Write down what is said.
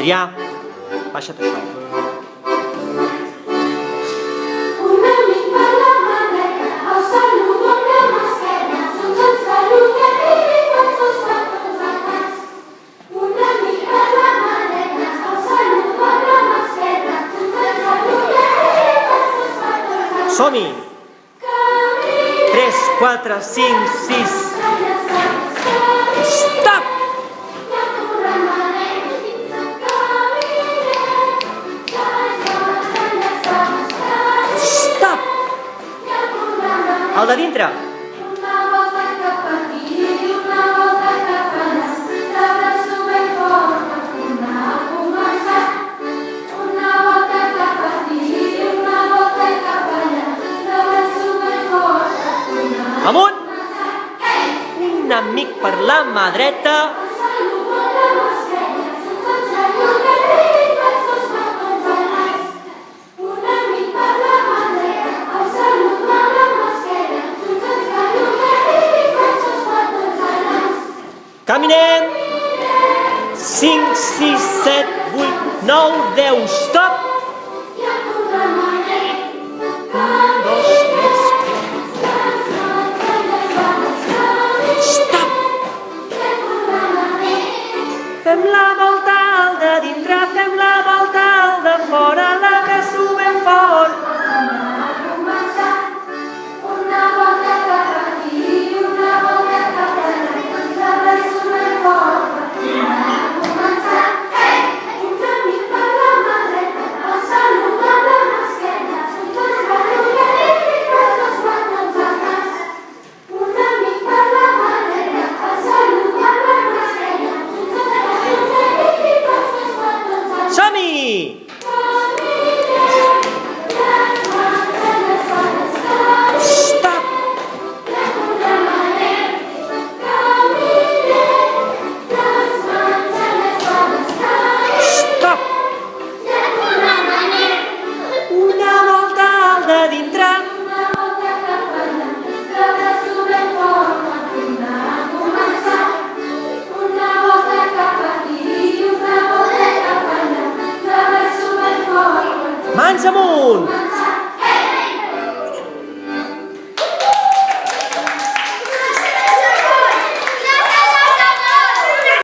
Adrià, baixa't això. Som-hi! 3, 4, 5, 6... Stop! Stop! El de dintre! Amunt! Un amic per la mà dreta. Caminem! 5, 6, 7, 8, 9, 10, stop! Fem la volta al de dintre, fem la volta al de fora, la que subem fort. Una volta cap aquí, una volta cap allà, la que subem fort. A començar, un camí per la mà dreta, el salut a la mà esquerra, tots barullet i coses guantons al nas. Un amic per la mà dreta, el salut a la mà esquerra, som-hi! Stop! Stop! Una volta al de dintre. Mans amunt!